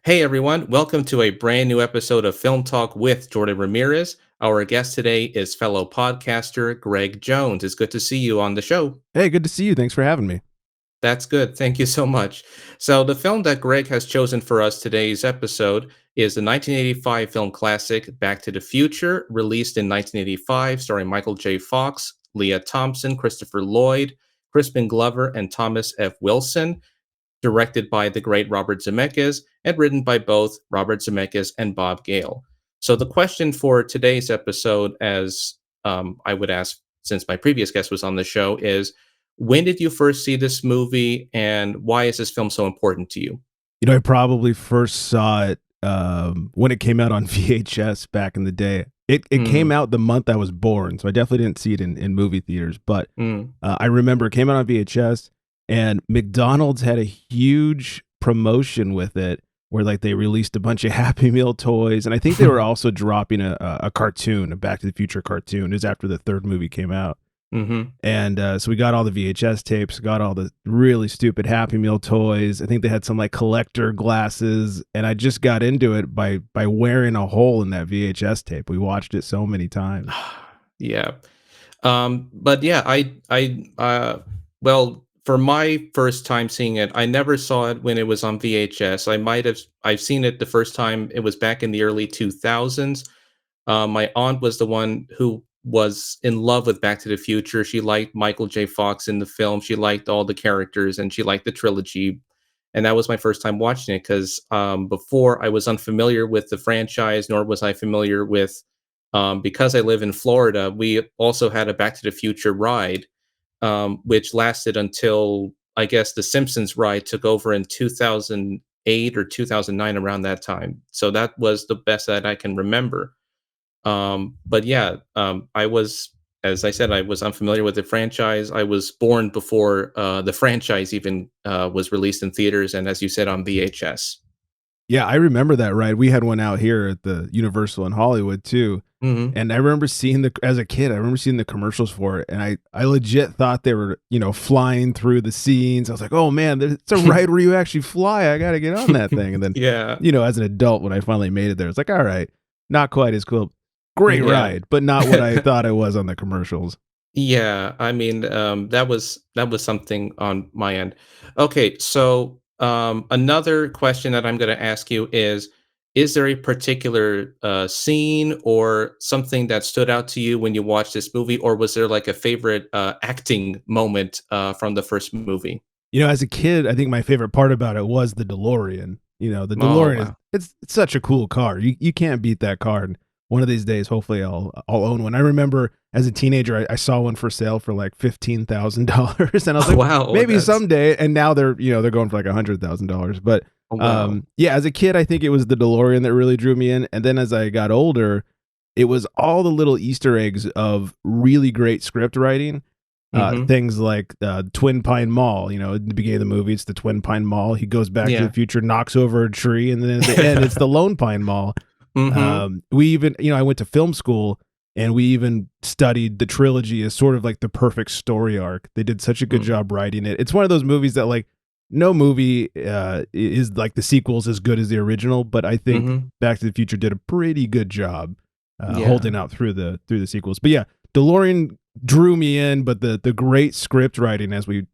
Hey everyone, welcome to a brand new episode of Film Talk with Jordan Ramirez. Our guest today is fellow podcaster Greg Jones. It's good to see you on the show. Hey, good to see you. Thanks for having me. That's good. Thank you so much. So, the film that Greg has chosen for us today's episode is the 1985 film classic Back to the Future, released in 1985, starring Michael J. Fox, Lea Thompson, Christopher Lloyd, Crispin Glover, and Thomas F. Wilson, directed by the great Robert Zemeckis, and written by both Robert Zemeckis and Bob Gale. So the question for today's episode, as I would ask since my previous guest was on the show, is when did you first see this movie, and why is this film so important to you? I probably first saw it when it came out on VHS back in the day. It came Mm, out the month I was born, so I definitely didn't see it in movie theaters. But mm. I remember it came out on VHS, and McDonald's had a huge promotion with it, where like they released a bunch of Happy Meal toys, and I think they were also dropping a cartoon, a Back to the Future cartoon. It was after the third movie came out. Hmm. And so we got all the VHS tapes, got all the really stupid Happy Meal toys. I think they had some like collector glasses, and I just got into it by wearing a hole in that VHS tape. We watched it so many times. Yeah. But yeah, well, for my first time seeing it, I never saw it when it was on VHS. I've seen it the first time, it was back in the early 2000s. My aunt was the one who was in love with Back to the Future. She liked Michael J. Fox in the film. She liked all the characters and she liked the trilogy. And that was my first time watching it because before I was unfamiliar with the franchise, nor was I familiar with, because I live in Florida, we also had a Back to the Future ride, which lasted until I guess the Simpsons ride took over in 2008 or 2009, around that time. So that was the best that I can remember. But yeah, as I said, I was unfamiliar with the franchise. I was born before the franchise even was released in theaters, and as you said, on VHS. Yeah, I remember that ride. We had one out here at the Universal in Hollywood too. Hmm. And I remember seeing the as a kid, I remember seeing the commercials for it, and I legit thought they were, flying through the scenes. I was like, "Oh man, it's a ride where you actually fly. I got to get on that thing." And then, Yeah, as an adult, when I finally made it there, it's like, "All right, not quite as cool. Great yeah, ride, but not what I thought it was on the commercials." yeah. I mean, that was something on my end. Okay, so another question that I'm going to ask you is there a particular scene or something that stood out to you when you watched this movie, or was there like a favorite acting moment from the first movie? As a kid, I think my favorite part about it was the DeLorean. The Oh DeLorean is wow. it's such a cool car. You can't beat that car. And one of these days, hopefully, I'll own one. I remember as a teenager, I saw one for sale for like $15,000, and I was like, Wow, maybe that's someday. And now they're going for like $100,000. But oh, wow. yeah, as a kid, I think it was the DeLorean that really drew me in. And then as I got older, it was all the little Easter eggs of really great script writing, Mhm. things like Twin Pine Mall. At the beginning of the movie, it's the Twin Pine Mall. He goes back to the Yeah. future, knocks over a tree, and then at the end, it's the Lone Pine Mall. Mhm. We even, I went to film school, and we even studied the trilogy as sort of like the perfect story arc. They did such a good Mm. job writing it. It's one of those movies that like no movie is like the sequels as good as the original, but I think Mhm. Back to the Future did a pretty good job Yeah. holding out through the sequels. But yeah, DeLorean drew me in, but the great script writing as we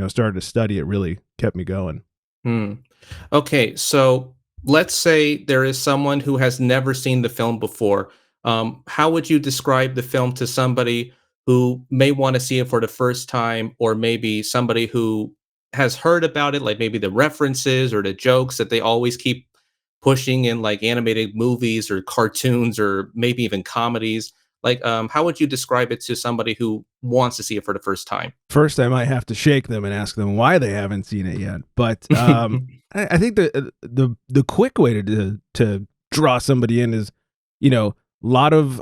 started to study it really kept me going. Mm. Okay, so let's say there is someone who has never seen the film before. How would you describe the film to somebody who may want to see it for the first time, or maybe somebody who has heard about it, like maybe the references or the jokes that they always keep pushing in like animated movies or cartoons or maybe even comedies? Like, how would you describe it to somebody who wants to see it for the first time? First, I might have to shake them and ask them why they haven't seen it yet. But I think the quick way to draw somebody in is, a lot of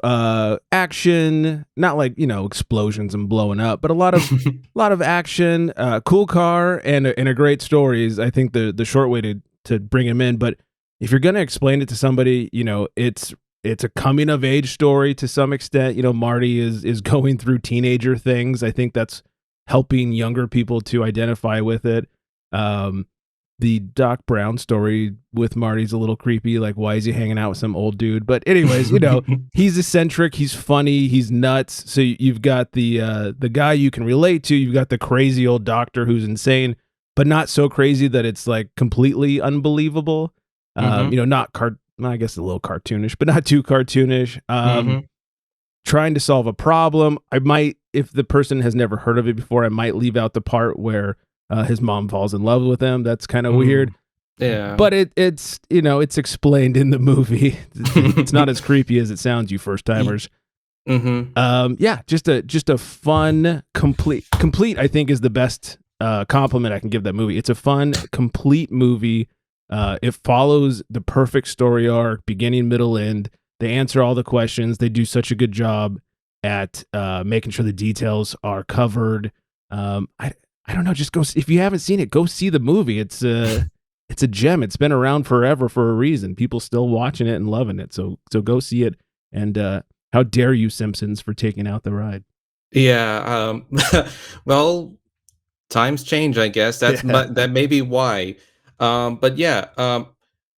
action, not like explosions and blowing up, but a lot of action, cool car, and a great story is, I think, the short way to bring them in. But if you're gonna explain it to somebody, it's a coming of age story to some extent. Marty is going through teenager things. I think that's helping younger people to identify with it. Um, the Doc Brown story with Marty's a little creepy. Like, why is he hanging out with some old dude? But anyways, he's eccentric, he's funny, he's nuts. So you've got the guy you can relate to. You've got the crazy old doctor who's insane, but not so crazy that it's like completely unbelievable. Mhm, Not I guess a little cartoonish, but not too cartoonish. mhm, Trying to solve a problem. I might, if the person has never heard of it before, I might leave out the part where his mom falls in love with him. That's kind of mm, weird, yeah. but it's explained in the movie. It's not as creepy as it sounds, you first Ye timers. Mhm, Yeah, just a fun, complete. I think is the best compliment I can give that movie. It's a fun, complete movie. It follows the perfect story arc, beginning, middle, end. They answer all the questions. They do such a good job at making sure the details are covered. I don't know. Just go if you haven't seen it, go see the movie. It's a gem. It's been around forever for a reason. People still watching it and loving it. So go see it. And how dare you, Simpsons, for taking out the ride? yeah, well, times change, I guess. Yeah. That may be why. But yeah,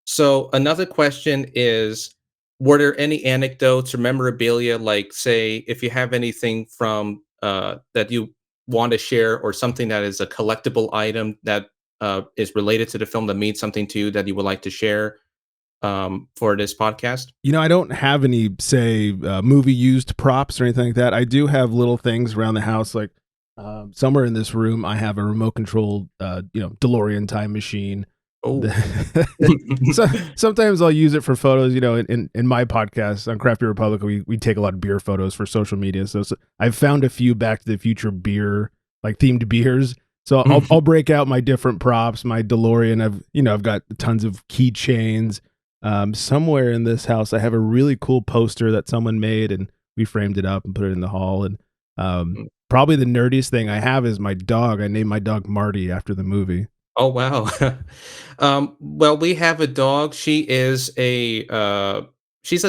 so another question is, were there any anecdotes or memorabilia, like, say, if you have anything from, that you want to share, or something that is a collectible item that, is related to the film that means something to you that you would like to share, for this podcast? I don't have any, say, movie used props or anything like that. I do have little things around the house, like somewhere in this room, I have a remote controlled, DeLorean time machine. Oh. So sometimes I'll use it for photos. In my podcast on Craft Beer Republic, we take a lot of beer photos for social media. So I've found a few Back to the Future beer, like themed beers. So I'll break out my different props, my DeLorean. I've got tons of keychains. Somewhere in this house, I have a really cool poster that someone made, and we framed it up and put it in the hall. And probably the nerdiest thing I have is my dog. I named my dog Marty after the movie. Oh, wow. Well, we have a dog. She's a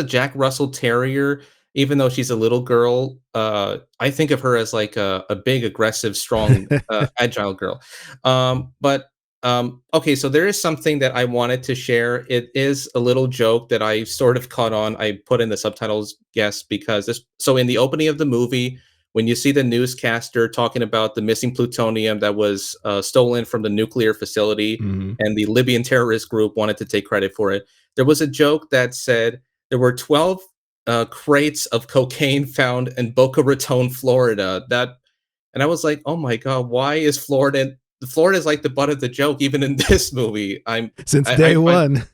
Jack Russell Terrier. Even though she's a little girl, I think of her as like a big, aggressive, strong, agile girl. Okay, so there is something that I wanted to share. It is a little joke that I sort of caught on. I put in the subtitles, yes, because so in the opening of the movie, when you see the newscaster talking about the missing plutonium that was stolen from the nuclear facility, Hmm. and the Libyan terrorist group wanted to take credit for it, there was a joke that said there were 12 crates of cocaine found in Boca Raton, Florida. And I was like, oh my god, why is Florida? Florida is like the butt of the joke, even in this movie. Since I day find, one.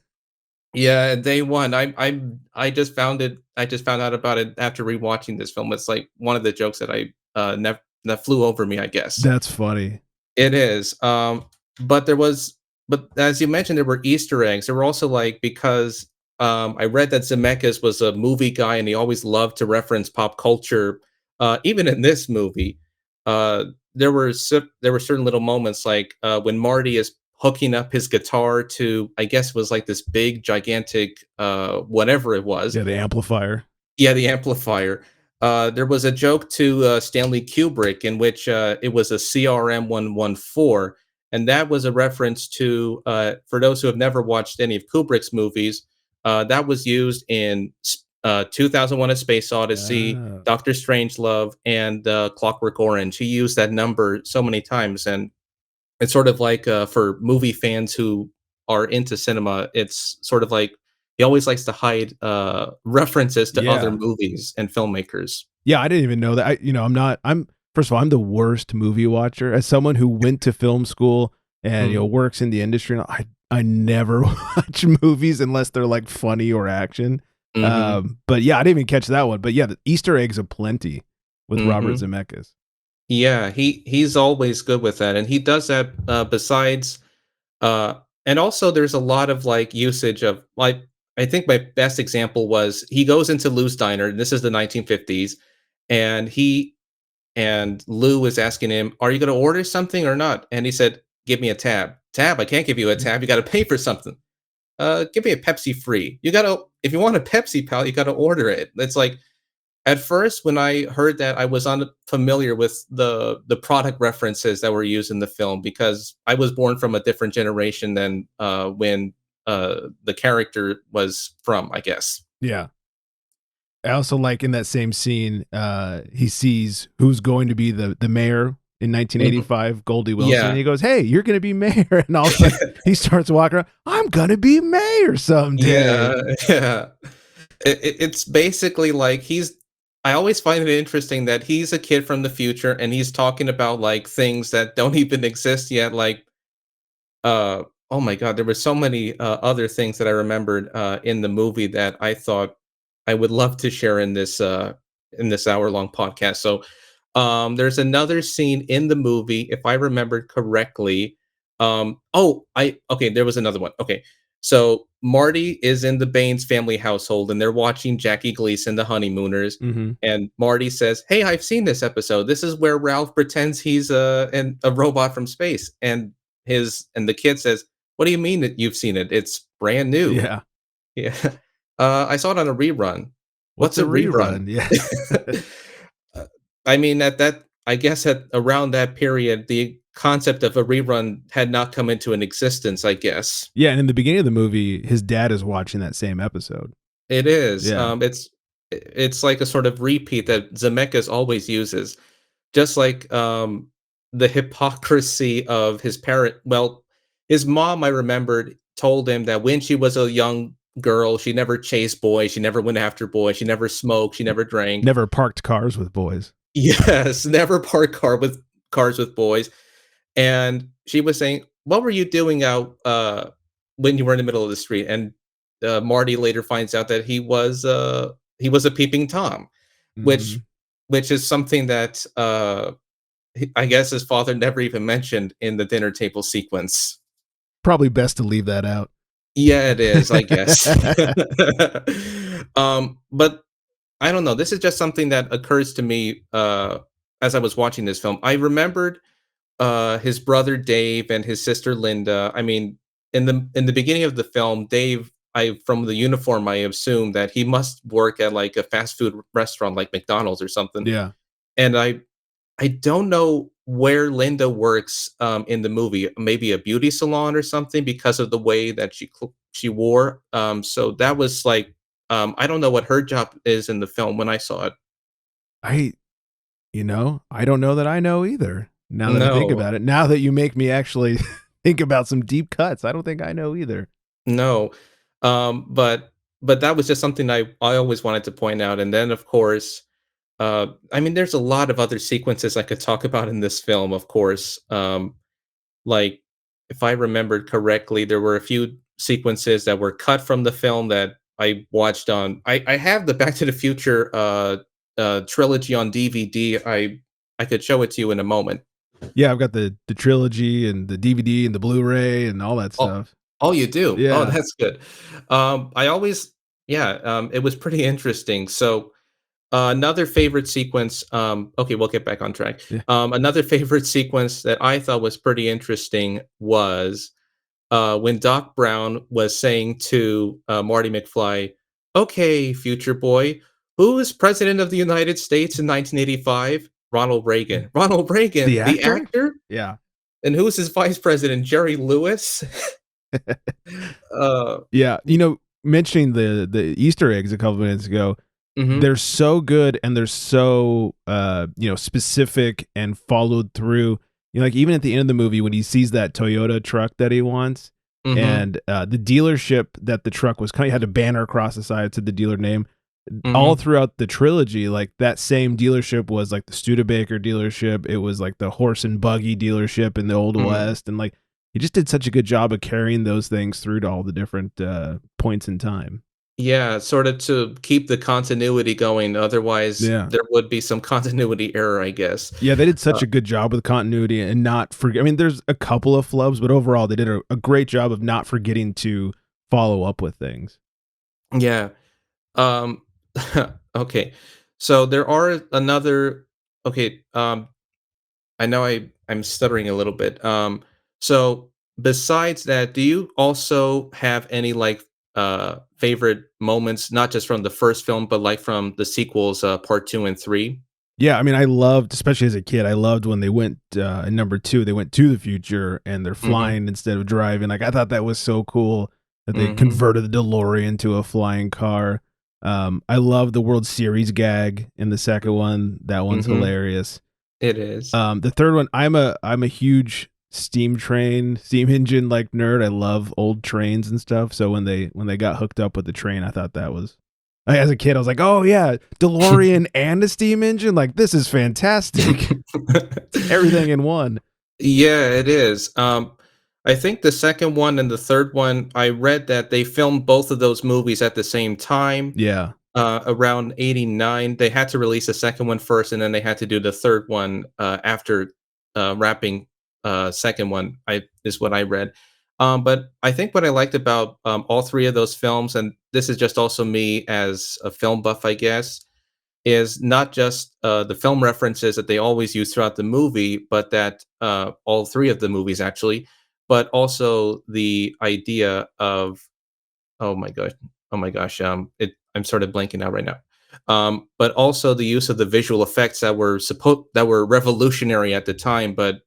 yeah, day one. I just found it. I just found out about it after rewatching this film. It's like one of the jokes that I never that flew over me, I guess. That's funny. It is. But there was, but as you mentioned, there were Easter eggs. There were also, like, because I read that Zemeckis was a movie guy and he always loved to reference pop culture. Even in this movie, uh, there were certain little moments, like when Marty is hooking up his guitar to, I guess, was like this big, gigantic, whatever it was. Yeah, the amplifier. Yeah, the amplifier. There was a joke to Stanley Kubrick in which it was a CRM 114, and that was a reference to, for those who have never watched any of Kubrick's movies, that was used in 2001: A Space Odyssey, Oh. Doctor Strangelove, and Clockwork Orange. He used that number so many times, and it's sort of like, for movie fans who are into cinema, it's sort of like he always likes to hide, references to other Yeah. movies and filmmakers. Yeah, I didn't even know that. I'm first of all, I'm the worst movie watcher. As someone who went to film school and Mm, works in the industry, and I never watch movies unless they're like funny or action. mhm, But yeah, I didn't even catch that one. But yeah, the Easter eggs aplenty with Robert mhm. Zemeckis. Yeah, he's always good with that, and he does that, besides, uh and also there's a lot of, like, usage of, like, I think my best example was he goes into Lou's Diner, and this is the 1950s, and Lou is asking him, "Are you gonna order something or not?" And he said, "Give me a tab." "Tab? I can't give you a tab, you gotta pay for something." Give me a Pepsi free." "You gotta If you want a Pepsi, pal, you gotta order it." It's like, At first, when I heard that, I was unfamiliar with the product references that were used in the film because I was born from a different generation than, when, the character was from, I guess. Yeah. I also like in that same scene, he sees who's going to be the mayor in Mhm. 1985, Goldie Wilson, and Yeah. he goes, "Hey, you're gonna be mayor," and all of a sudden he starts walking around, "I'm gonna be mayor someday." Yeah, yeah. It's basically like I always find it interesting that he's a kid from the future and he's talking about, like, things that don't even exist yet, like, oh my god, there were so many, other things that I remembered, in the movie that I thought I would love to share in this hour-long podcast. So, there's another scene in the movie, if I remembered correctly. I okay, there was another one. Okay, so Marty is in the Baines family household, and they're watching Jackie Gleason, The Honeymooners, Mhm. and Marty says, "Hey, I've seen this episode. This is where Ralph pretends he's a robot from space." And the kid says, "What do you mean that you've seen it? It's brand new." Yeah. Yeah. I saw it on a rerun. What's What's a a rerun? rerun? Yeah. Uh, I mean, I guess at around that period, the concept of a rerun had not come into an existence, I guess. Yeah, and in the beginning of the movie, his dad is watching that same episode. It is. Yeah. It's like a sort of repeat that Zemeckis always uses. Just like, the hypocrisy of his parent well, his mom, I remembered, told him that when she was a young girl, she never chased boys, she never went after boys, she never smoked, she never drank. Never parked cars with boys. Yes, never park cars with boys, and she was saying, "What were you doing out, when you were in the middle of the street?" And, Marty later finds out that he was a peeping Tom, which Mhm. which is something that, I guess his father never even mentioned in the dinner table sequence. Probably best to leave that out. Yeah, it is, I guess. But I don't know, this is just something that occurs to me, as I was watching this film. I remembered, his brother Dave and his sister Linda. I mean, in the beginning of the film, Dave, I from the uniform, I assumed that he must work at, like, a fast food restaurant like McDonald's or something, Yeah. and I don't know where Linda works, in the movie, maybe a beauty salon or something because of the way that she wore, so that was like, I don't know what her job is in the film when I saw it. I I don't know that I know either, now that I think No, about it. Now that you make me actually think about some deep cuts, I don't think I know either. no, but that was just something I always wanted to point out, and then, of course, I mean, there's a lot of other sequences I could talk about in this film, of course, like, if I remembered correctly, there were a few sequences that were cut from the film that I watched on I have the Back to the Future, trilogy on DVD. I could show it to you in a moment. Yeah, I've got the trilogy and the DVD and the Blu-ray and all that Oh stuff. oh, you do? Oh, Yeah. that's good. I always yeah, it was pretty interesting. So, another favorite sequence, okay, we'll get back on track. Yeah. Another favorite sequence that I thought was pretty interesting was when Doc Brown was saying to Marty McFly, "Okay, future boy, who is president of the United States in 1985? Ronald Yeah. Reagan. Ronald Reagan, The the actor? actor? Yeah. And who's his vice president? Jerry Lewis?" uh, Yeah, mentioning the Easter eggs a couple minutes ago, mhm, they're so good and they're so, specific and followed through. Like, even at the end of the movie when he sees that Toyota truck that he wants, mhm, and, the dealership that the truck was kinda had a banner across the side to the dealer name. All mhm, throughout the trilogy, like, that same dealership was, like, the Studebaker dealership, it was, like, the horse and buggy dealership in the Old mhm. West, and, like, he just did such a good job of carrying those things through to all the different, points in time. Yeah, sort of to keep the continuity going, otherwise Yeah. there would be some continuity error, I guess. Yeah, they did Uh, such a good job with continuity and not forget. I mean, there's a couple of flubs, but overall, they did a great job of not forgetting to follow up with things. yeah. Um, okay. So there are another okay, I know I'm stuttering a little bit. So besides that, do you also have any like favorite moments, not just from the first film, but like from the sequels, part 2 and 3. Yeah, I mean, I loved, especially as a kid, I loved when they went, in number 2, they went to the future and they're Mhm, flying instead of driving. Like, I thought that was so cool that they mhm, converted the DeLorean to a flying car. I love the World Series gag in the second one. That one's mhm. hilarious. It is. The third one, I'm a huge steam engine, like, nerd. I love old trains and stuff, so when they got hooked up with the train, I thought that was as a kid, I was like, "Oh, yeah, DeLorean and a steam engine? Like, this is fantastic." Everything in one. Yeah, it is. I think the second one and the third one, I read that they filmed both of those movies at the same time. Yeah. Around '89, they had to release the second one first, and then they had to do the third one after wrapping second one. I is what I read. But I think what I liked about all three of those films, and this is just also me as a film buff, I guess, is not just the film references that they always use throughout the movie, but that all three of the movies actually, but also the idea of oh my gosh, oh my gosh, I'm sort of blanking out right now. But also the use of the visual effects that were revolutionary at the time, but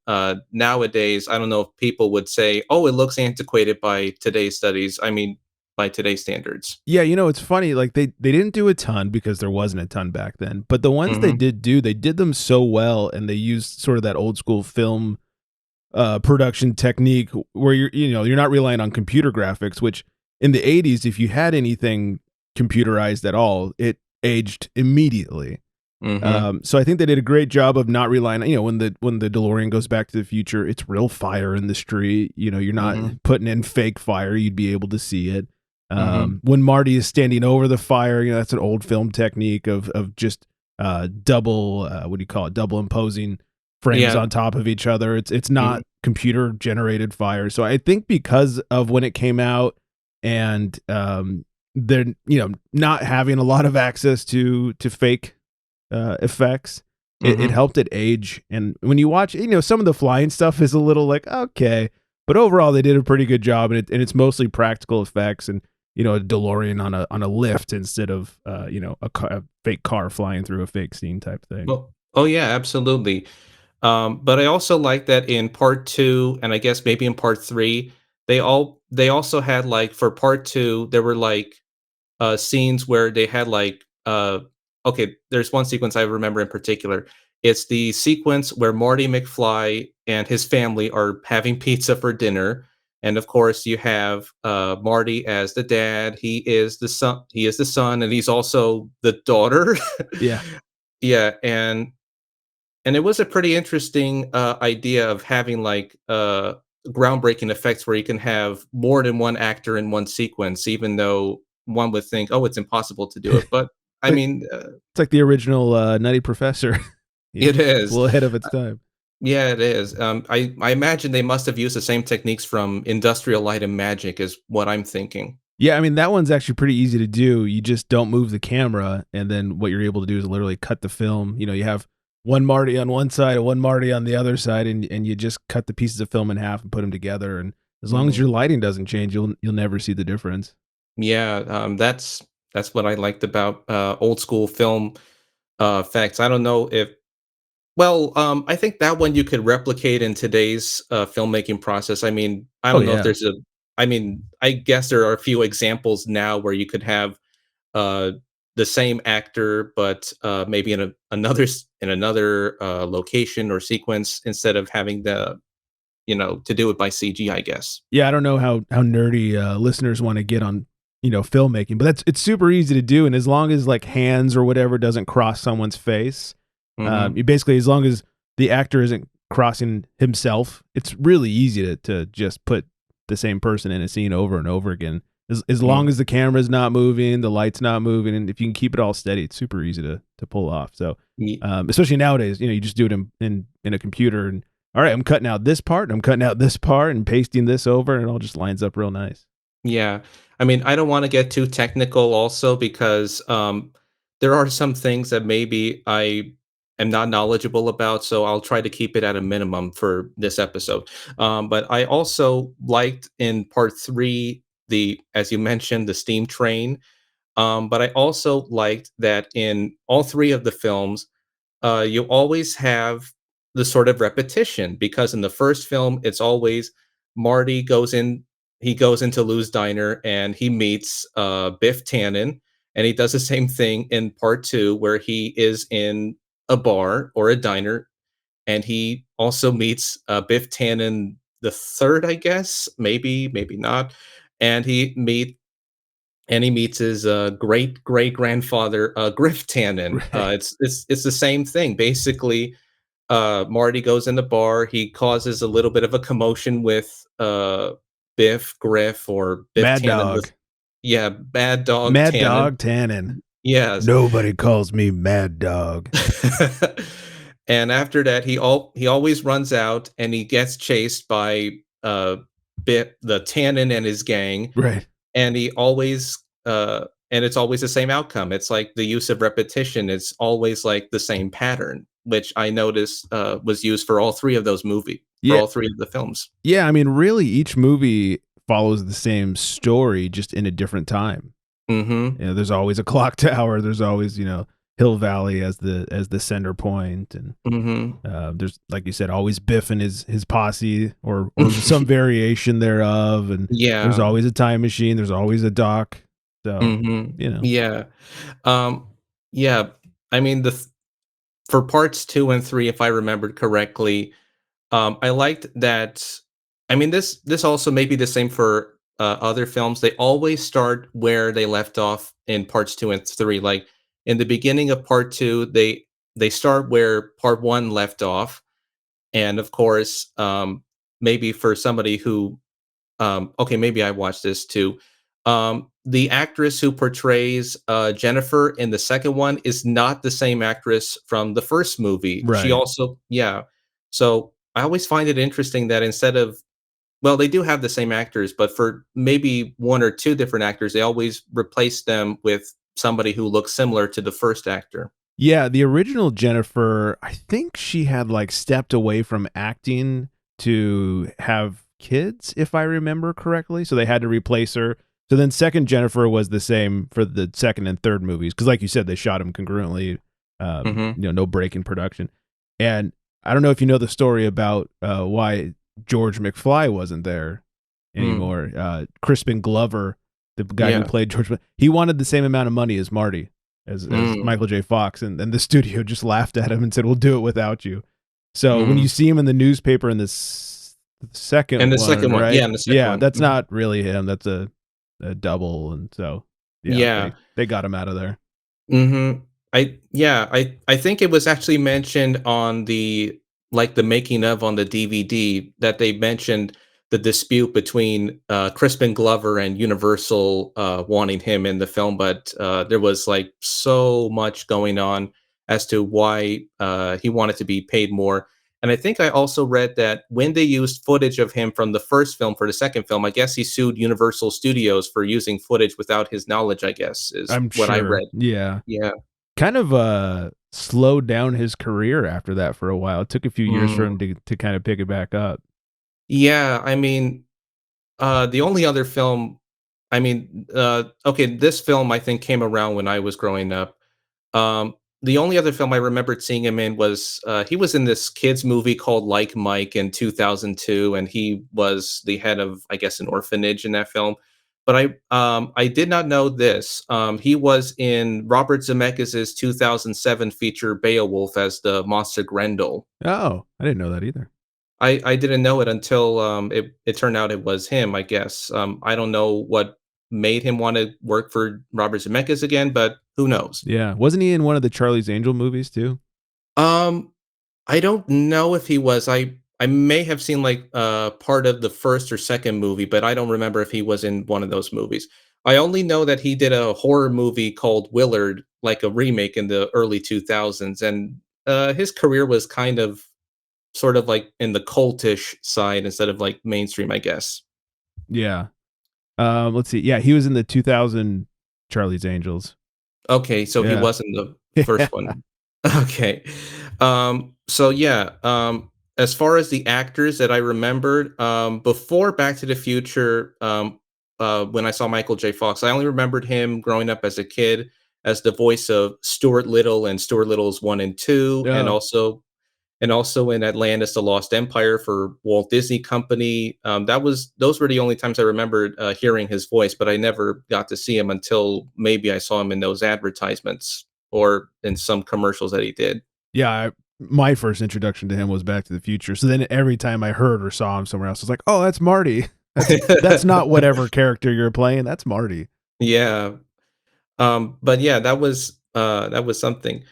nowadays I don't know if people would say, "Oh, it looks antiquated by today's studies." I mean, by today's standards. Yeah, it's funny, like, they didn't do a ton because there wasn't a ton back then, but the ones they Hmm. did do, they did them so well, and they used sort of that old school film, production technique where you're not relying on computer graphics, which in the '80s, if you had anything computerized at all, it aged immediately. Hmm. So I think they did a great job of not relying on, when the DeLorean goes back to the future, it's real fire in the street. You're not Hmm. putting in fake fire. You'd be able to see it. Hmm. When Marty is standing over the fire, that's an old film technique of just double what do you call it? Double imposing frames Yeah. on top of each other. It's Mhm. not computer generated fire. So I think because of when it came out and they're not having a lot of access to fake effects. It Mhm. helped it age, and when you watch, some of the flying stuff is a little like okay, but overall they did a pretty good job, and it's mostly practical effects and a DeLorean on a lift instead of a fake car flying through a fake scene type thing. Well, oh yeah, absolutely. But I also like that in part 2, and I guess maybe in part 3, they also had, like for part 2, there were, like, scenes where they had, like, okay, there's one sequence I remember in particular. It's the sequence where Marty McFly and his family are having pizza for dinner, and, of course, you have, Marty as the dad, he is the son, and he's also the daughter. Yeah. Yeah, and it was a pretty interesting, idea of having, like, groundbreaking effects where you can have more than one actor in one sequence, even though one would think, "Oh, it's impossible to do it." But, I Like mean, it's like the original Nutty Professor. it It's a is. little ahead of its time. Yeah, it is. I imagine they must have used the same techniques from Industrial Light and Magic is what I'm thinking. Yeah, I mean that one's actually pretty easy to do. You just don't move the camera, and then what you're able to do is literally cut the film. You have one Marty on one side and one Marty on the other side, and you just cut the pieces of film in half and put them together. And as long as Mhm. your lighting doesn't change, you'll never see the difference. Yeah, that's what I liked about, old school film, effects. I don't know if well, I think that one you could replicate in today's, filmmaking process. I mean, I Oh don't know if yeah, there's a I mean, I guess there are a few examples now where you could have, uh, the same actor, but, maybe in another, location or sequence instead of having to do it by CG, I guess. yeah. I don't know how nerdy listeners want to get on filmmaking, but it's super easy to do, and as long as like hands or whatever doesn't cross someone's face, Mhm, you basically as long as the actor isn't crossing himself, it's really easy to just put the same person in a scene over and over again. As long mhm. as the camera's not moving, the light's not moving, and if you can keep it all steady, it's super easy to pull off. So, Ye especially nowadays, you just do it in a computer, and all right, I'm cutting out this part, and I'm cutting out this part, and pasting this over, and it all just lines up real nice. Yeah. I mean, I don't wanna get too technical also because, there are some things that maybe I am not knowledgeable about, so I'll try to keep it at a minimum for this episode. But I also liked in part 3 the as you mentioned, the steam train. But I also liked that in all 3 of the films, you always have the sort of repetition because in the first film, it's always Marty goes into Lou's diner and he meets Biff Tannen, and he does the same thing in part 2 where he is in a bar or a diner, and he also meets Biff Tannen the third, I guess, maybe not, and he meets his great great grandfather, Griff Tannen. Right. It's the same thing. Basically, Marty goes in the bar. He causes a little bit of a commotion with Griff, or Biff Mad Tannen. Dog. Yeah, Bad Dog Mad Tannen. Dog Tannen. Yes. Nobody calls me Mad Dog. And after that, he always runs out, and he gets chased by the Tannen and his gang, Right. and he always and it's always the same outcome. It's like the use of repetition. It's always like the same pattern, which I noticed was used for all 3 of those for Yeah. all 3 of the films. Yeah. I mean, really, each movie follows the same story, just in a different time. Mhm. There's always a clock tower. There's always, Hill Valley as the center point, and Mhm. there's, like you said, always Biff and his posse, or some variation thereof, and there's Yeah. always a time machine. There's always a dock. So, Mhm. you know, Yeah. Um yeah, I mean for parts 2 and 3, if I remembered correctly, I liked that. I mean, this also may be the same for other films. They always start where they left off in parts 2 and 3. Like in the beginning of part 2, they start where part 1 left off, and of course, maybe for somebody who okay, maybe I watched this too. The actress who portrays Jennifer in the second one is not the same actress from the first movie. She right. also, yeah. So I always find it interesting that instead of, well, they do have the same actors, but for maybe one or two different actors, they always replace them with somebody who looks similar to the first actor. Yeah, the original Jennifer, I think she had like stepped away from acting to have kids, if I remember correctly. So they had to replace her. So then second Jennifer was the same for the second and third movies, because like you said, they shot them congruently. Hmm. No break in production. And I don't know if you know the story about why George McFly wasn't there Mm, anymore. Crispin Glover, the guy who yeah. played George, he wanted the same amount of money as Marty, as Mm, Michael J. Fox, and the studio just laughed at him and said, "We'll do it without you." So when you mm. see him in the newspaper in the second And the one, second one, right? yeah, and the second Yeah, one. that's Mhm. not really him. That's a double, and so yeah, Yeah. they got him out of there. Mhm. I think it was actually mentioned on the like, the making of on the DVD that they mentioned the dispute between, Crispin Glover and Universal, wanting him in the film, but, there was, like, so much going on as to why, he wanted to be paid more, and I think I also read that when they used footage of him from the first film for the second film, I guess he sued Universal Studios for using footage without his knowledge, I guess, is I'm what I sure. read. Yeah, Yeah. kind of slowed down his career after that for a while. It took a few years for Mm. him to kind of pick it back up. Yeah, I mean, the only other film, I mean, okay, this film I think came around when I was growing up. Um, the only other film I remembered seeing him in was he was in this kids movie called Like Mike in 2002, and he was the head of, I guess, an orphanage in that film. But I did not know this. He was in Robert Zemeckis's 2007 feature Beowulf as the monster Grendel. Oh, I didn't know that either. I didn't know it until, it turned out it was him, I guess. I don't know what made him wanna work for Robert Zemeckis again, but who knows? Yeah, wasn't he in one of the Charlie's Angel movies too? Um, I don't know if he was. I may have seen, like, part of the first or second movie, but I don't remember if he was in one of those movies. I only know that he did a horror movie called Willard, like a remake in the early 2000s, and, his career was kind of sort of, like, in the cultish side instead of, like, mainstream, I guess. Yeah. Let's see. Yeah, he was in the 2000 Charlie's Angels. Okay, so he Yeah. wasn't the first one. Okay. So yeah, as far as the actors that I remembered, before Back to the Future, when I saw Michael J. Fox. I only remembered him growing up as a kid as the voice of Stuart Little and Stuart Little's 1 and 2, Oh, and also in Atlantis: The Lost Empire for Walt Disney Company. Those were the only times I remembered hearing his voice, but I never got to see him until maybe I saw him in those advertisements or in some commercials that he did. yeah. My first introduction to him was Back to the Future. So then every time I heard or saw him somewhere else, I was like, "Oh, that's Marty. That's not whatever character you're playing. That's Marty." Yeah. But yeah, that was something.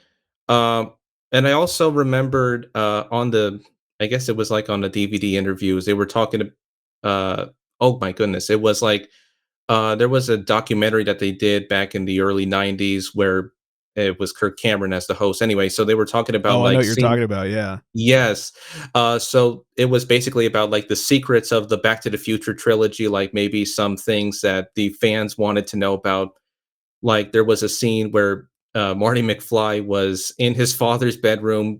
Um, and I also remembered on the, I guess it was like on the DVD interviews, they were talking to, oh my goodness, it was like there was a documentary that they did back in the early '90s where it was Kirk Cameron as the host. Anyway, so they were talking about Oh, I know like what you're seeing. talking about. Yeah. Yes. So it was basically about like the secrets of the Back to the Future trilogy, like maybe some things that the fans wanted to know about. Like, there was a scene where, Marty McFly was in his father's bedroom,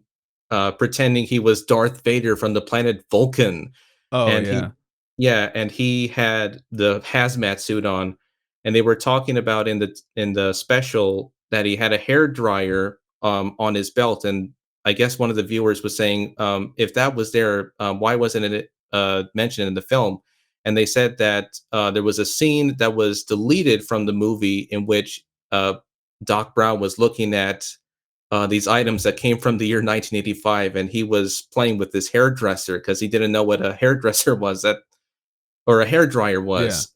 pretending he was Darth Vader from the planet Vulcan, Oh, and yeah. he had the hazmat suit on, and they were talking about in the special that he had a hair dryer, on his belt, and I guess one of the viewers was saying, if that was there, why wasn't it, mentioned in the film? And they said that there was a scene that was deleted from the movie in which Doc Brown was looking at these items that came from the year 1985, and he was playing with this hairdresser because he didn't know what a hairdresser was that or a hair dryer Yeah. was.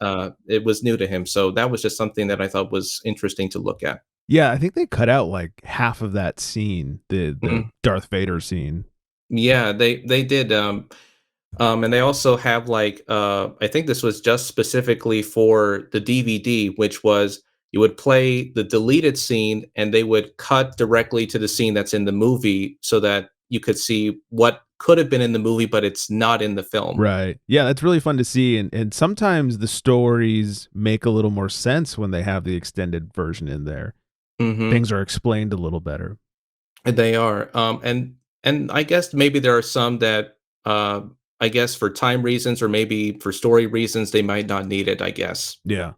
It was new to him, so that was just something that I thought was interesting to look at. Yeah, I think they cut out like half of that scene, the Mhm. Darth Vader scene. Yeah, they did. And they also have like I think this was just specifically for the DVD, which was you would play the deleted scene and they would cut directly to the scene that's in the movie so that you could see what could have been in the movie, but it's not in the film. Right. Yeah, that's really fun to see, and sometimes the stories make a little more sense when they have the extended version in there. Hmm. Things are explained a little better. They are, and I guess maybe there are some that uh, I guess for time reasons or maybe for story reasons they might not need it. I guess. Yeah.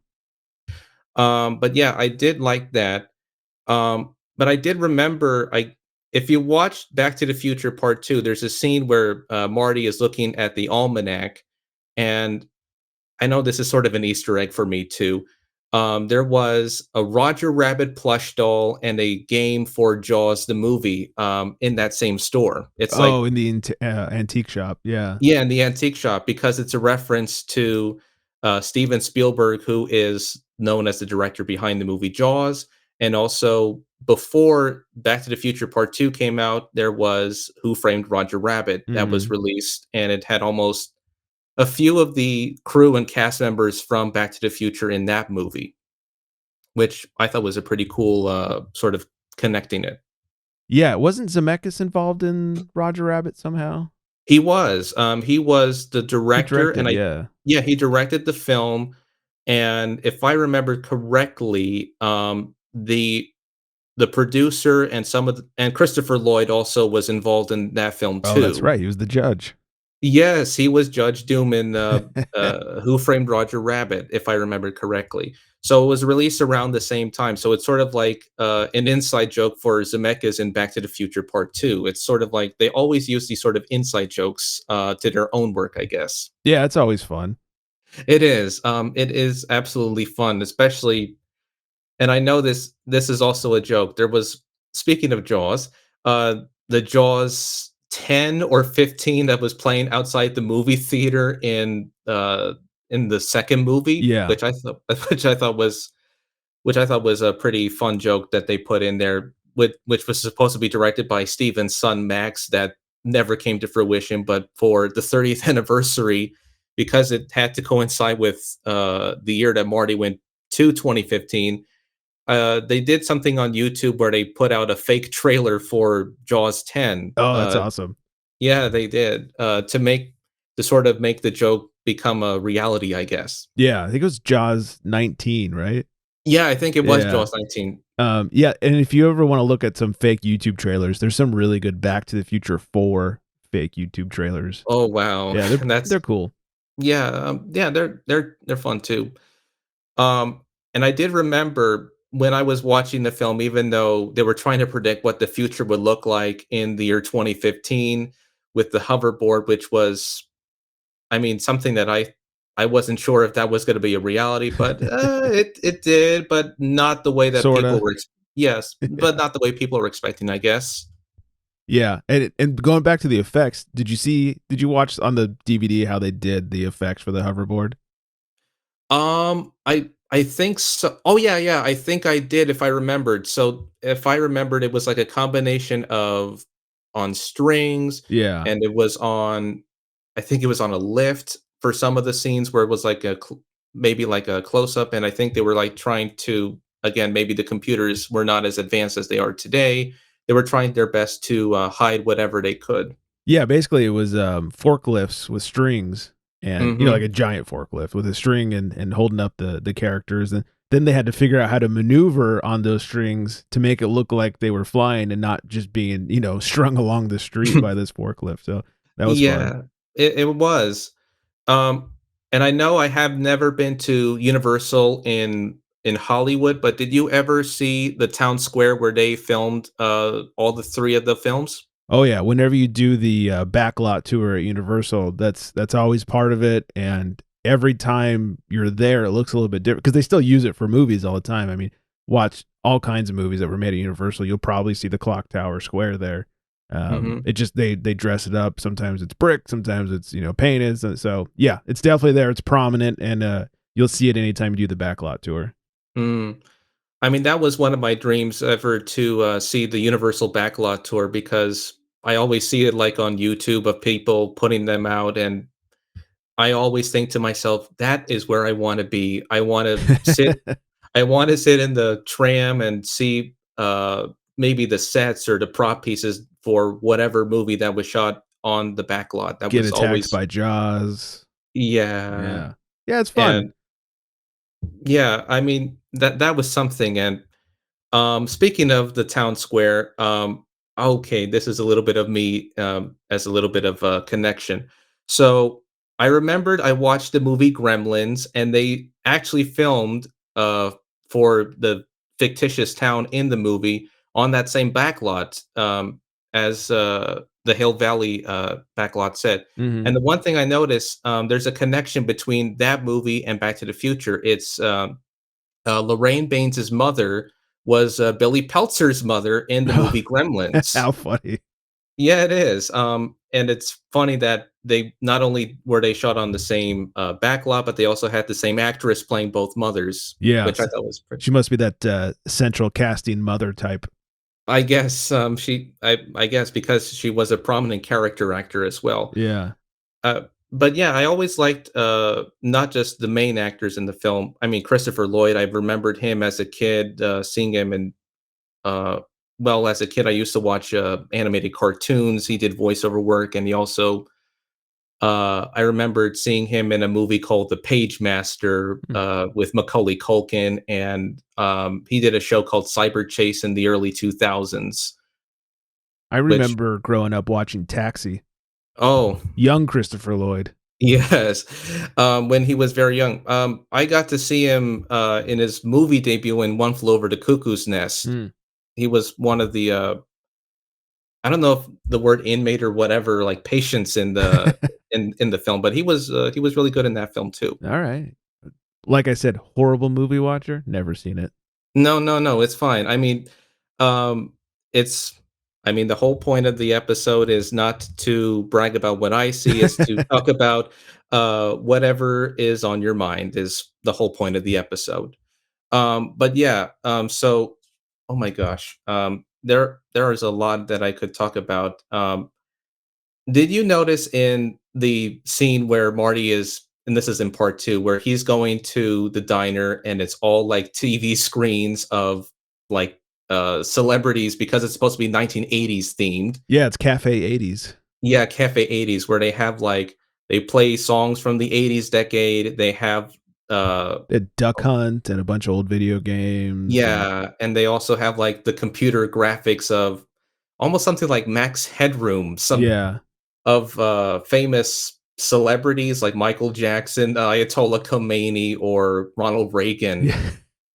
But yeah, I did like that. But I did remember I if you watch Back to the Future Part 2, there's a scene where, Marty is looking at the almanac, and I know this is sort of an Easter egg for me too. There was a Roger Rabbit plush doll and a game for Jaws the movie, in that same store. It's like Oh, in the antique shop. Yeah. yeah, in the antique shop because it's a reference to Steven Spielberg, who is known as the director behind the movie Jaws. And also, before Back to the Future Part 2 came out, there was Who Framed Roger Rabbit that was Mhm. released, and it had almost a few of the crew and cast members from Back to the Future in that movie, which I thought was a pretty cool sort of connecting it. Yeah, wasn't Zemeckis involved in Roger Rabbit somehow? He was the He director, and directed, I yeah. yeah, he directed the film, and if I remember correctly, the producer and some of the and Christopher Lloyd also was involved in that film Oh, that's too. right, he was the judge. Yes, he was Judge Doom in, Who Framed Roger Rabbit, if I remember correctly. So it was released around the same time, so it's sort of like, an inside joke for Zemeckis in Back to the Future Part 2. It's sort of like they always use these sort of inside jokes, to their own work, I guess. Yeah, it's always fun. It is absolutely fun, especially and I know this is also a joke. There was speaking of Jaws, the Jaws 10 or 15 that was playing outside the movie theater in the second movie, Yeah. which I thought was which I thought was a pretty fun joke that they put in there, which was supposed to be directed by Steven's son Max, that never came to fruition. But for the 30th anniversary, because it had to coincide with the year that Marty went to 2015, they did something on YouTube where they put out a fake trailer for Jaws 10. Oh, that's awesome. Yeah, they did to sort of make the joke become a reality, I guess. Yeah, I think it was Jaws 19, right? Yeah, I think it was Yeah. Jaws 19. Yeah, and if you ever wanna look at some fake YouTube trailers, there's some really good Back to the Future 4 fake YouTube trailers. Oh wow, Yeah, they're and that's they're cool. yeah, yeah, they're fun too. Um, and I did remember when I was watching the film, even though they were trying to predict what the future would look like in the year 2015 with the hoverboard, which was, I mean, something that I wasn't sure if that was gonna be a reality, but, it did, but not the way that people Sorta. were yes, but not the way people were expecting, I guess. Yeah, and going back to the effects, did you watch on the DVD how they did the effects for the hoverboard? I think so. Oh, yeah, yeah, I think I did if I remembered. So, if I remembered, it was like a combination of on strings, Yeah. and it was on I think it was on a lift for some of the scenes where it was like a maybe like a close up, and I think they were like trying to again, maybe the computers were not as advanced as they are today. They were trying their best to hide whatever they could. Yeah, basically it was, forklifts with strings and, like Hmm. a giant forklift with a string and holding up the characters, and then they had to figure out how to maneuver on those strings to make it look like they were flying and not just being, strung along the street by this forklift, so that was fun. Yeah, it was. Um, and I know I have never been to Universal in Hollywood, but did you ever see the town square where they filmed, all the 3 of the films? Oh, yeah, whenever you do the, backlot tour at Universal, that's always part of it, and every time you're there, it looks a little bit different because they still use it for movies all the time. I mean, watch all kinds of movies that were made at Universal, you'll probably see the clock tower square there. Mhm. It just they dress it up, sometimes it's brick, sometimes it's, painted, so, yeah, it's definitely there, it's prominent, and, you'll see it anytime you do the backlot tour. Mm. I mean, that was one of my dreams ever to, see the Universal Backlot Tour because I always see it, like, on YouTube of people putting them out, and I always think to myself, "That is where I wanna be." I wanna sit in the tram and see, maybe the sets or the prop pieces for whatever movie that was shot on the backlot. That Get was attacked always by Jaws. yeah, Yeah. Yeah, it's fun. and yeah, I mean, that was something, and speaking of the town square, okay, this is a little bit of me, as a little bit of a connection. So I remembered I watched the movie Gremlins, and they actually filmed uh, for the fictitious town in the movie on that same backlot, as the Hill Valley backlot said. Mhm. And the one thing I noticed, there's a connection between that movie and Back to the Future. It's Lorraine Baines' mother was, Billy Peltzer's mother in the movie Gremlins. How funny. Yeah, it is, and it's funny that they not only were they shot on the same, backlot, but they also had the same actress playing both mothers, which I Yes. thought was pretty She must be that, central casting mother type. I guess, I guess because she was a prominent character actor as well. Yeah. Uh, but yeah, I always liked, not just the main actors in the film. I mean, Christopher Lloyd, I remembered him as a kid, seeing him in Uh, well, as a kid, I used to watch, animated cartoons. He did voiceover work, and he also, I remembered seeing him in a movie called The Page Master, Hmm. with Macaulay Culkin, and, he did a show called Cyber Chase in the early 2000s, I which remember growing up watching Taxi. oh, Young Christopher Lloyd. yes, when he was very young. I got to see him, in his movie debut in One Flew Over the Cuckoo's Nest. Mm. He was one of the, I don't know if the word inmate or whatever, like patience in the in the film, but he was really good in that film too. Alright. Like I said, horrible movie watcher, never seen it. No, no, no, it's fine. I mean, um, it's I mean, the whole point of the episode is not to brag about what I see, it's to talk about whatever is on your mind is the whole point of the episode. But yeah, so oh my gosh, there is a lot that I could talk about. Did you notice in the scene where Marty is and this is in part 2, where he's going to the diner and it's all, like, TV screens of, like, celebrities because it's supposed to be 1980s themed. Yeah, it's Cafe 80s. Yeah, Cafe 80s, where they have, like they play songs from the '80s decade, they have, uh The Duck Hunt and a bunch of old video games and yeah, and they also have, like, the computer graphics of almost something like Max Headroom, some yeah. of, famous celebrities like Michael Jackson, Ayatollah Khomeini, or Ronald Reagan. Yeah.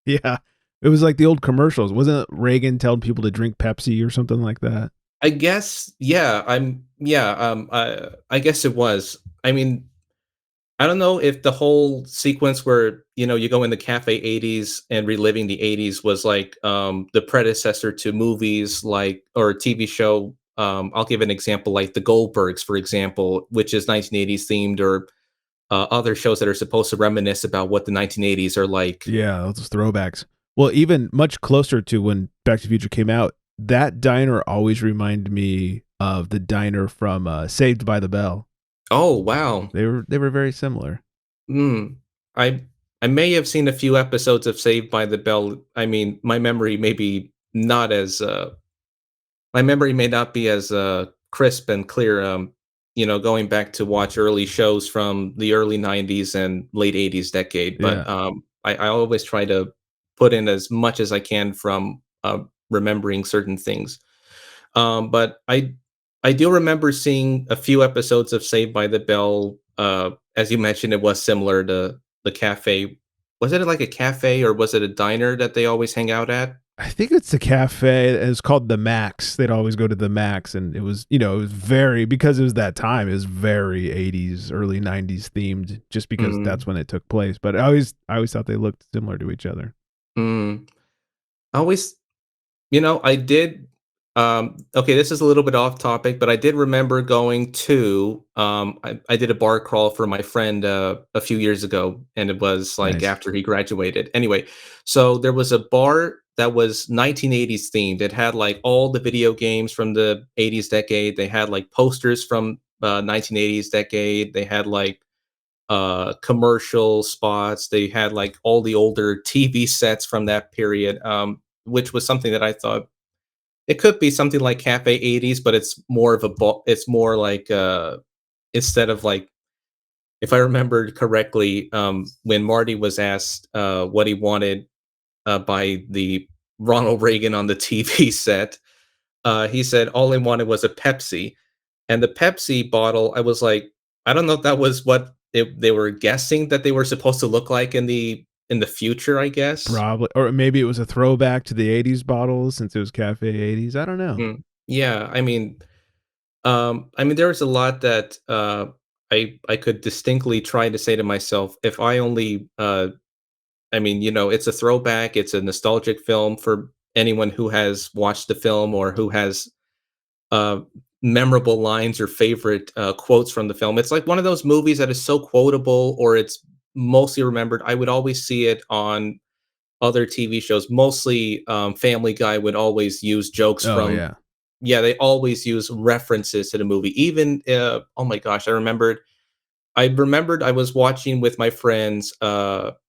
Yeah. It was like the old commercials. Wasn't Reagan telling people to drink Pepsi or something like that? I guess, yeah, I guess it was. I mean, I don't know if the whole sequence where, you go in the cafe 80s and reliving the 80s was like the predecessor to movies like or a TV show. I'll give an example like The Goldbergs, for example, which is 1980s themed, or other shows that are supposed to reminisce about what the 1980s are like. Yeah, those throwbacks. Well, even much closer to when Back to the Future came out, that diner always reminded me of the diner from Saved by the Bell. Oh, wow. They were very similar. Mm. I I may have seen a few episodes of Saved by the Bell. I mean, my memory may not be as crisp and clear. Going back to watch early shows from the early '90s and late '80s decade, but Yeah. I always try to put in as much as I can from remembering certain things. But I do remember seeing a few episodes of Saved by the Bell. As you mentioned, it was similar to the cafe. Was it like a cafe or was it a diner that they always hang out at? I think it's the cafe. It's called the Max. They'd always go to the Max, and it was very because it was that time. It was very 80s, early 90s themed, just because Mm, that's when it took place. But I always thought they looked similar to each other. mm. I always I did okay, this is a little bit off topic, but I did remember going to I did a bar crawl for my friend a few years ago, and it was like Nice. after he graduated. Anyway, so there was a bar that was 1980s themed. It had like all the video games from the 80s decade. They had like posters from 1980s decade. They had like commercial spots. They had like all the older TV sets from that period, which was something that I thought it could be something like Cafe 80s, but it's more of a it's more like instead of like if I remembered correctly, when Marty was asked what he wanted by the Ronald Reagan on the TV set, he said all he wanted was a Pepsi. And the Pepsi bottle, I was like, I don't know if that was what they were guessing that they were supposed to look like in the future, I guess. Probably, or maybe it was a throwback to the 80s bottles since it was Cafe 80s. I don't know. Yeah, I mean, there was a lot that I could distinctly try to say to myself, if I only, it's a throwback, it's a nostalgic film for anyone who has watched the film or who has uh, memorable lines or favorite quotes from the film. It's like one of those movies that is so quotable, or it's mostly remembered. I would always see it on other TV shows. Mostly, Family Guy would always use jokes Oh from. yeah. Yeah, they always use references to the movie. Even oh my gosh, I remembered I was watching with my friends.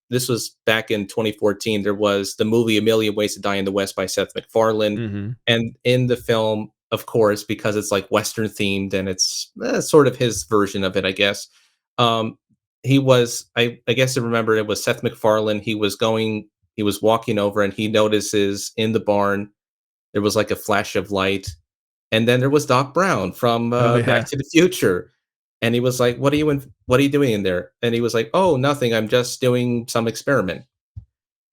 This was back in 2014. There was the movie A Million Ways to Die in the West by Seth MacFarlane, Mhm. and in the film, of course, because it's like Western themed and it's sort of his version of it, I guess. Um, he was, I guess I remember it was Seth MacFarlane. He was walking over and he notices in the barn there was like a flash of light, and then there was Doc Brown from, Oh Back yeah. to the Future, and he was like, what are you doing in there?" And he was like, "Oh, nothing, I'm just doing some experiment."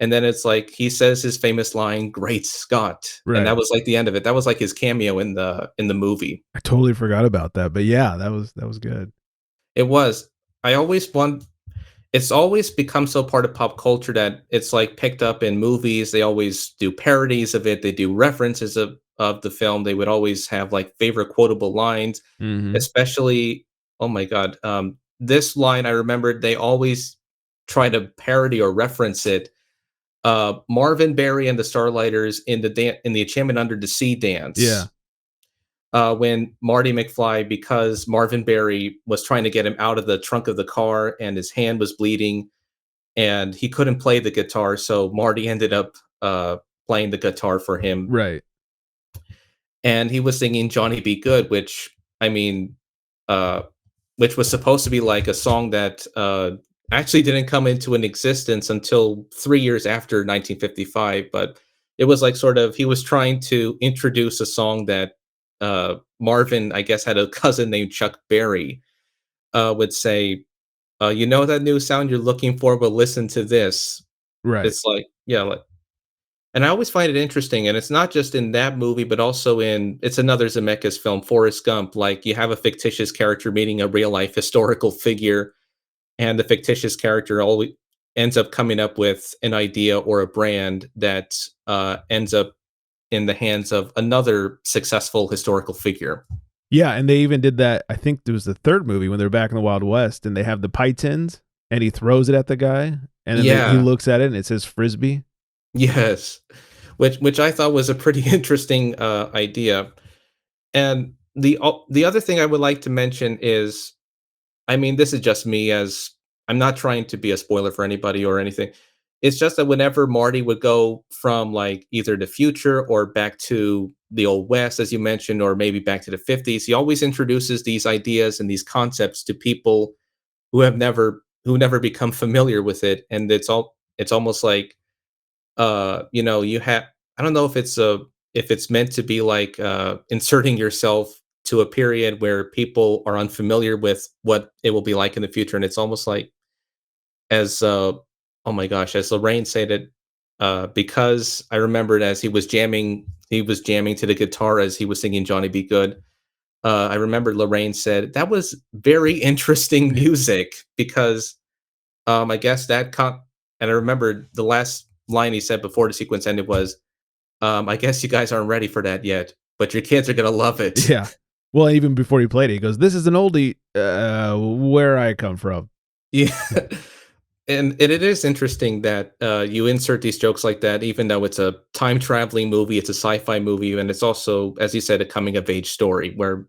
And then it's like, he says his famous line, "Great Scott," and Right. that was, like, the end of it. That was, like, his cameo in the movie. I totally forgot about that. But yeah, that was good. It was. I always want It's always become so part of pop culture that it's, like, picked up in movies. They always do parodies of it, they do references of the film. They would always have, like, favorite quotable lines. Mhm. Especially, oh my god, this line I remembered, they always try to parody or reference it. Marvin Berry and the Starlighters in the Enchantment Under the Sea Yeah. dance, when Marty McFly, because Marvin Berry was trying to get him out of the trunk of the car and his hand was bleeding and he couldn't play the guitar, so Marty ended up, playing the guitar for him, Right. and he was singing "Johnny Be Good," I mean, uh which was supposed to be like a song that actually didn't come into an existence until 3 years after 1955. But it was like sort of he was trying to introduce a song that Marvin, I guess, had a cousin named Chuck Berry. would say, "You know that new sound you're looking for? Well, listen to this." Right. It's like yeah, like and I always find it interesting, and it's not just in that movie, but also in it's another Zemeckis film, Forrest Gump, like, you have a fictitious character meeting a real life historical figure, and the fictitious character always ends up coming up with an idea or a brand that, ends up in the hands of another successful historical figure. Yeah, and they even did that. I think it was the third movie when they're back in the Wild West, and they have the pie tins, and he throws it at the guy, and then he Yeah. looks at it, and it says frisbee. Yes. Which I thought was a pretty interesting, idea. And the other thing I would like to mention is I mean, this is just me as I'm not trying to be a spoiler for anybody or anything. It's just that whenever Marty would go from, like, either the future or back to the Old West, as you mentioned, or maybe back to the '50s, he always introduces these ideas and these concepts to people who never become familiar with it, and it's almost like you have I don't know if it's meant to be like inserting yourself to a period where people are unfamiliar with what it will be like in the future, and it's almost like as oh my gosh, as Lorraine said it, because I remembered as he was jamming to the guitar as he was singing Johnny Be Good. I remember Lorraine said that was very interesting music because I guess and I remember the last line he said before the sequence ended was, "I guess you guys aren't ready for that yet, but your kids are gonna love it." Yeah. Well, even before he played it, he goes, "This is an oldie, where I come from." Yeah, and it is interesting that, you insert these jokes like that even though it's a time traveling movie, it's a sci-fi movie, and it's also, as you said, a coming of age story where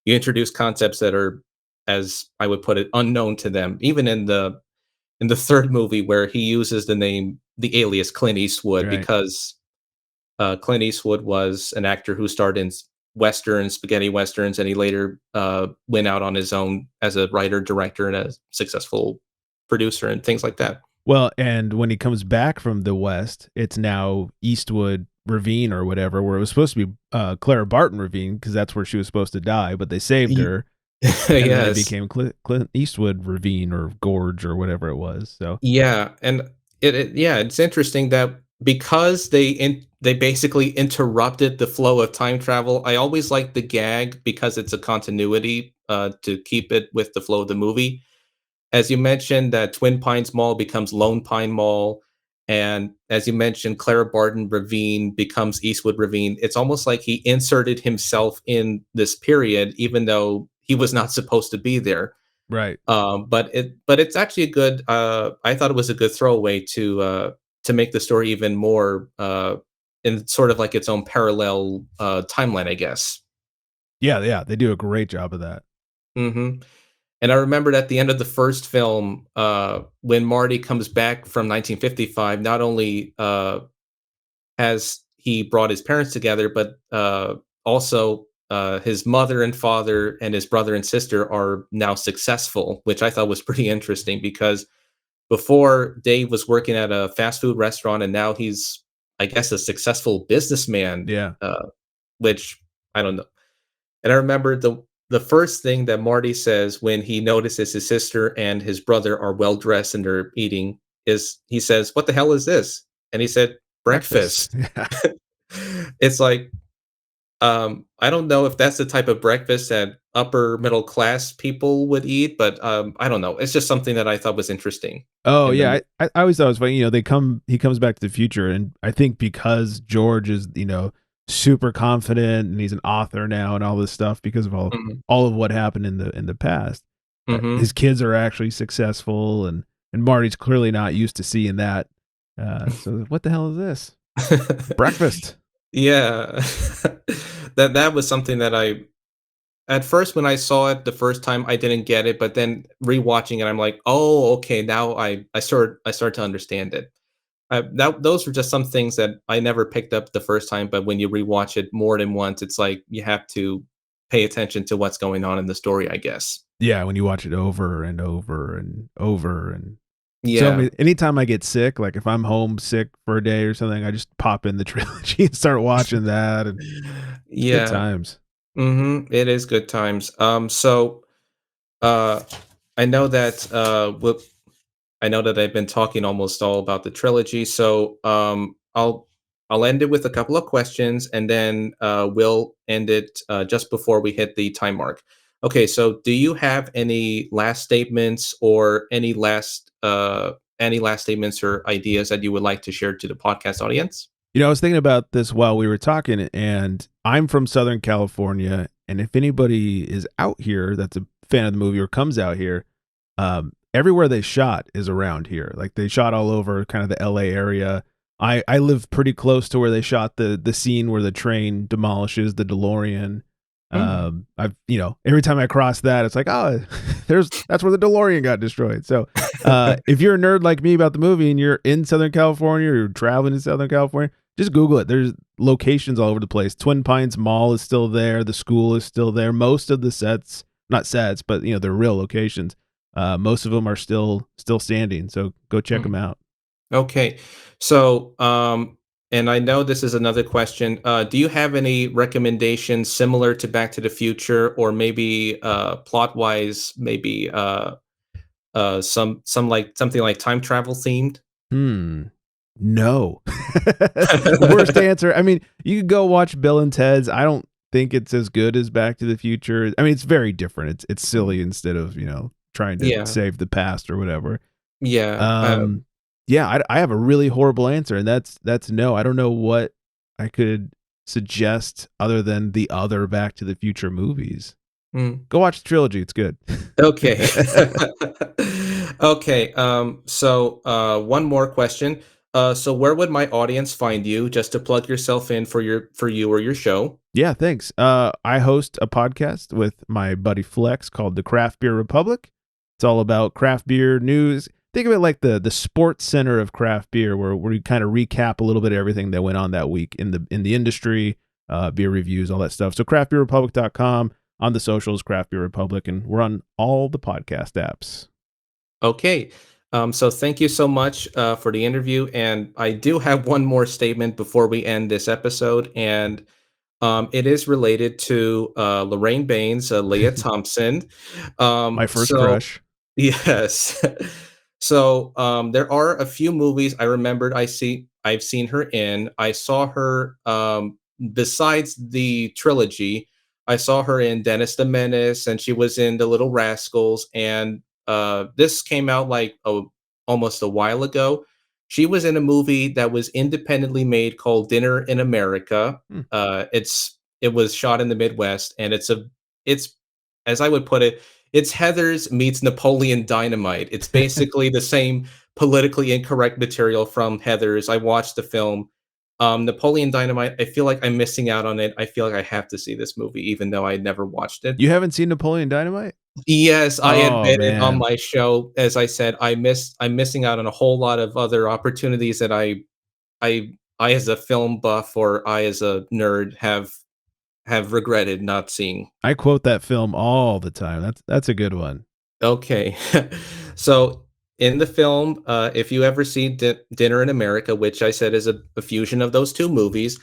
you introduce concepts that are, as I would put it, unknown to them, even in the 3rd movie where he uses the alias Clint Eastwood Right. because, Clint Eastwood was an actor who starred in westerns, spaghetti westerns, and he later, went out on his own as a writer, director, and a successful producer and things like that. Well, and when he comes back from the West, it's now Eastwood Ravine or whatever, where it was supposed to be, Clara Barton Ravine because that's where she was supposed to die, but they saved Ye her, and then it Yes. became Clint Eastwood Ravine or Gorge or whatever it was, so Yeah, and yeah, it's interesting that because they basically interrupted the flow of time travel, I always like the gag because it's a continuity, to keep it with the flow of the movie. As you mentioned, that Twin Pines Mall becomes Lone Pine Mall, and as you mentioned, Clara Barton Ravine becomes Eastwood Ravine. It's almost like he inserted himself in this period, even though he was not supposed to be there. right. But it's actually a good. I thought it was a good throwaway to make the story even more in sort of like its own parallel timeline, I guess. Yeah, yeah, they do a great job of that. hmm And I remembered at the end of the first film, when Marty comes back from 1955, not only, has he brought his parents together, but, also, his mother and father and his brother and sister are now successful, which I thought was pretty interesting because before Dave was working at a fast food restaurant and now he's, I guess, a successful businessman, Yeah. which I don't know. And I remember the first thing that Marty says when he notices his sister and his brother are well dressed and they're eating is he says, "What the hell is this?" And he said, Breakfast. "Breakfast." Yeah. It's like, I don't know if that's the type of breakfast that upper middle class people would eat, but, I don't know. It's just something that I thought was interesting Oh, in the yeah, mo I always thought it was funny, he comes back to the future, and I think because George is, super confident, and he's an author now and all this stuff because of Mhm, all of what happened in the past, his mhm. kids are actually successful, and Marty's clearly not used to seeing that, so, "What the hell is this?" "Breakfast." Yeah. That was something that I at first, when I saw it the first time, I didn't get it, but then rewatching it, I'm like, "Oh, okay, now I start to understand it." Those were just some things that I never picked up the first time, but when you rewatch it more than once, it's like you have to pay attention to what's going on in the story, I guess. Yeah, when you watch it over and over and over and so Yeah. many anytime I get sick, like, if I'm homesick for a day or something, I just pop in the trilogy and start watching that, and it's good Yeah. times. Mhm. It is good times. So, uh I know that I know that I've been talking almost all about the trilogy, so I'll end it with a couple of questions, and then we'll end it just before we hit the time mark. Okay, so do you have any last statements or any last statements or ideas that you would like to share to the podcast audience? I was thinking about this while we were talking, and I'm from Southern California. And if anybody is out here that's a fan of the movie or comes out here, everywhere they shot is around here. Like they shot all over kind of the LA area. I live pretty close to where they shot the scene where the train demolishes the DeLorean. Mm. I've every time I cross that, it's like, oh, that's where the DeLorean got destroyed. So if you're a nerd like me about the movie and you're in Southern California or you're traveling in Southern California, just Google it. There's locations all over the place. Twin Pines Mall is still there. The school is still there. Most of the sets, not sets, but they're real locations. Most of them are still standing. So go check them Mm. out. Okay. So, and I know this is another question. Do you have any recommendations similar to Back to the Future, or maybe plot wise, maybe some like something like time travel themed? Hmm. No. Worst answer. I mean, you could go watch Bill and Ted's. I don't think it's as good as Back to the Future. I mean, it's very different. It's silly instead of, trying to Yeah, save the past or whatever. yeah. Um yeah, I have a really horrible answer, and that's no. I don't know what I could suggest other than the other Back to the Future movies. Mm. Go watch the trilogy. It's good. Okay. Okay. So one more question. So where would my audience find you, just to plug yourself in for you or your show? Yeah, thanks. I host a podcast with my buddy Flex called the Craft Beer Republic. It's all about craft beer news. Think of it like the sports center of craft beer, where we kind of recap a little bit of everything that went on that week in the industry, beer reviews, all that stuff. So craftbeerrepublic.com, on the socials, Craft Beer Republic, and we're on all the podcast apps. Okay. So thank you so much for the interview. And I do have one more statement before we end this episode. And it is related to Lorraine Baines, Lea Thompson. My first So crush. yes. So there are a few movies I remembered I've seen her in. I saw her besides the trilogy. I saw her in Dennis the Menace, and she was in The Little Rascals. And this came out like almost a while ago. She was in a movie that was independently made called Dinner in America. Hmm. It was shot in the Midwest, and it's as I would put it, it's Heathers meets Napoleon Dynamite. It's basically the same politically incorrect material from Heathers. I watched the film. Napoleon Dynamite, I feel like I'm missing out on it. I feel like I have to see this movie, even though I never watched it. You haven't seen Napoleon Dynamite? Yes, I Oh admit it on man. my show. As I said, I'm missing out on a whole lot of other opportunities that I as a film buff or I as a nerd have regretted not seeing. I quote that film all the time. That's a good one. Okay. So in the film, if you ever see Dinner in America, which I said is a fusion of those two movies,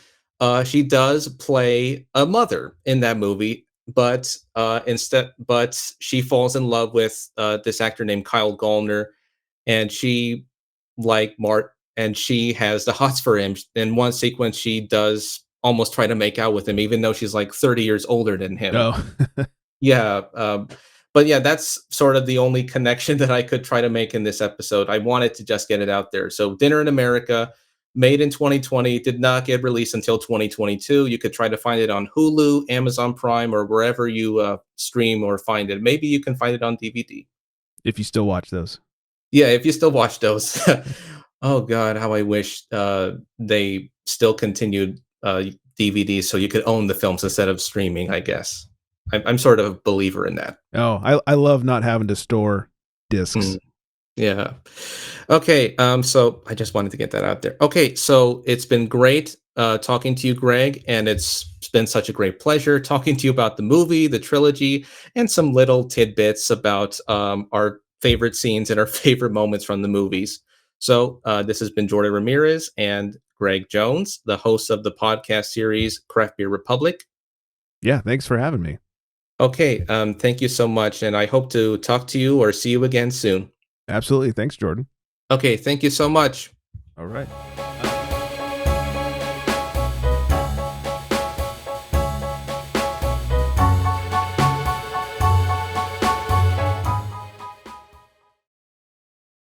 she does play a mother in that movie, but she falls in love with this actor named Kyle Gallner, and she and she has the hots for him. In one sequence, she does almost try to make out with him, even though she's like 30 years older than him. Oh. Yeah, but yeah, that's sort of the only connection that I could try to make in this episode. I wanted to just get it out there. So, Dinner in America, made in 2020, did not get released until 2022. You could try to find it on Hulu, Amazon Prime, or wherever you stream or find it. Maybe you can find it on DVD. If you still watch those. Yeah, if you still watch those. Oh god, how I wish they still continued DVDs so you could own the films instead of streaming. I guess I'm sort of a believer in that. Oh, I love not having to store discs. Mm. Yeah. Okay. So I just wanted to get that out there. Okay. So it's been great talking to you, Greg, and it's been such a great pleasure talking to you about the movie, the trilogy, and some little tidbits about our favorite scenes and our favorite moments from the movies. So this has been Jordan Ramirez and Greg Jones, the hosts of the podcast series Craft Beer Republic. Yeah, thanks for having me. Okay, thank you so much, and I hope to talk to you or see you again soon. Absolutely. Thanks, Jordan. Okay, thank you so much. All right.